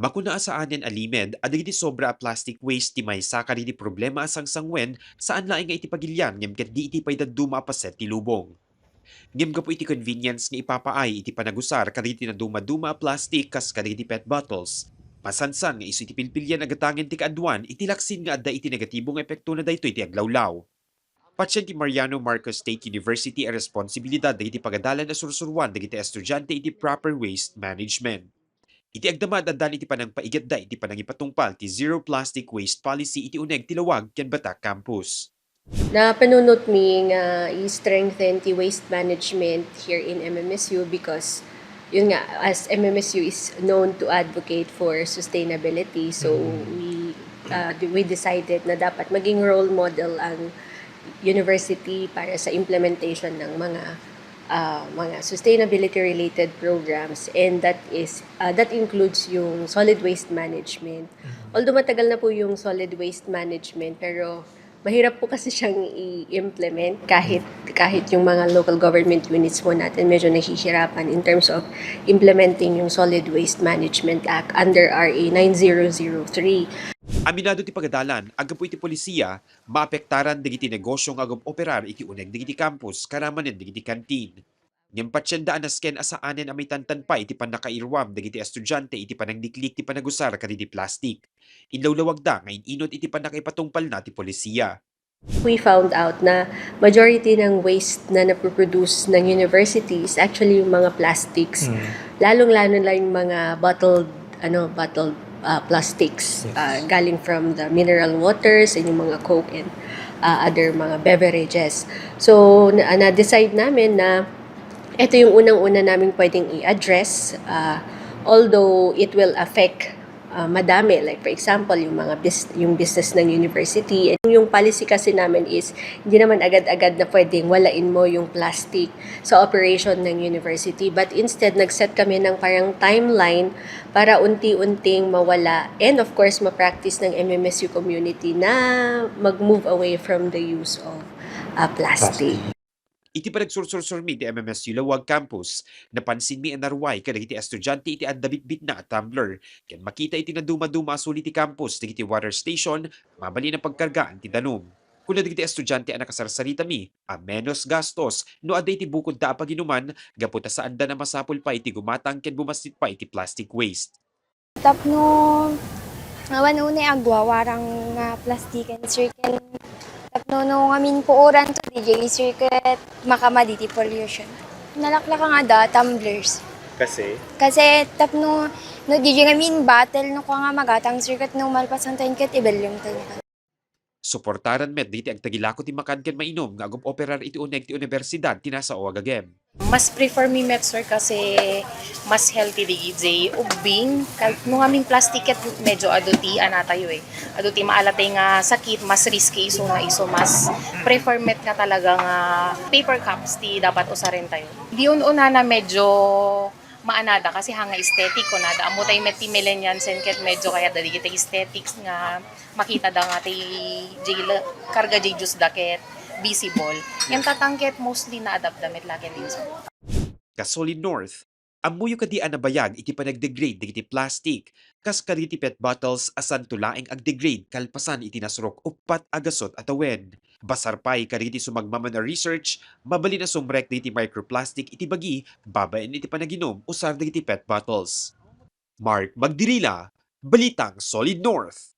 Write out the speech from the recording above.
Makuna sa anin alimed, adagiti sobra a plastic waste ti may sakari di problema asang sangwen saan laing nga iti pagilyan ngem ket di iti payda duma paset ti lubong. Ngem gapo iti convenience nga ipapaay iti panagusar kadagiti na duma-duma a plastic kas kadagiti pet bottles. Masansan nga isu iti pilpilyan agatangin ti kaadwan iti laksin nga adda iti negatibong epekto na daytoy ti aglawlaw. Patsyeng ti Mariano Marcos State University a responsibilidad dagiti pagadalan na sursurwan dagiti estudyante iti proper waste management. Iti agdamad addan iti panang paigatda iti panang ipatungpal ti Zero Plastic Waste Policy iti uneg tilawag ken Batak Campus. Napanunot mi nga i-strengthen the waste management here in MMSU because yun nga, as MMSU is known to advocate for sustainability, so we decided na dapat maging role model ang university para sa implementation ng mga sustainability related programs, and that includes yung solid waste management. Although matagal na po yung solid waste management, pero mahirap po kasi siyang i-implement kahit yung mga local government units po natin medyo nahihirapan in terms of implementing yung Solid Waste Management Act under RA 9003. Aminado ti pagadalan, agapo iti polisiya, maapektaran digiti negosyo nga agap operar iti uneg digiti campus, karamanen digiti kantin. Ngem patsyendaan as ken asaanen amay tantan pa iti panakairwam digiti estudyante iti panangdiklik ti panagusar kaditi plastic. Inlawlawag da ngayon inot iti panakaipatungpal na ti polisiya. We found out na majority ng waste na napoproduce ng university is actually yung mga plastics. Lalong-lalo na yung mga bottled plastics galing from the mineral waters and yung mga Coke and other mga beverages. So, na-decide namin na ito yung unang-una namin pwedeng i-address, although it will affect madami. Like for example, yung business ng university. And yung policy kasi namin is, hindi naman agad-agad na pwedeng walain mo yung plastic sa operation ng university. But instead, nag-set kami ng parang timeline para unti-unting mawala. And of course, ma-practice ng MMSU community na mag-move away from the use of plastic. Iti panagsursursurmi ti MMSU Lawag Campus, napansin mi anarway kadagiti estudyante iti addabitbit na tumbler, ken makita iti na duma-duma suli ti campus digiti water station, mabali na pagkargaan ti danum. Kuna digiti estudyante ang nakasarsarita mi, a menos gastos, no aday iti bukod da paginuman, gaputa saan da na masapul pa iti gumatang ken bumastit pa iti plastic waste. Tapno awan unay agwawarang nga plastikan circle. Tapno ngamin po oran to DJ circuit makamaditi pollution. Nalaklak nga da tumblers. Kasi tapno no DJ ngamin battle no ko nga magatang circuit no malpasan tayo ket ibelyong tayo. Suportaran met diti agtagilako ti makan ken mainom nga agop operar iti uneg ti universidad tinasao agagem. Mas prefer mi Metsor kasi mas healthy di gid ubing no aming plastic ket medyo aduti anatayo aduti maalatay nga sakit mas risky iso mas prefer met nga talaga nga paper cups ti dapat usarin tayo. Di una na medyo maanada kasi hanga aesthetic ko nada amo tay met ti millennials and ket medyo kaya dali kita aesthetics nga makita da nga tay karga juice daket visible. Yung tatangket mostly na adapt damit laki din so. Kasolid North, amuyo kadi anabayag iti panagdegrade digiti plastic, kas kaditi pet bottles asan tulaeng agdegrade kalpasan iti nasrok upat agasot atawen. Basarpay kaditi sumagmama na research, mabali na sumrek digiti microplastic iti bagi, babaen iti panaginom usar digiti pet bottles. Mark Magdirila, Balitang Solid North.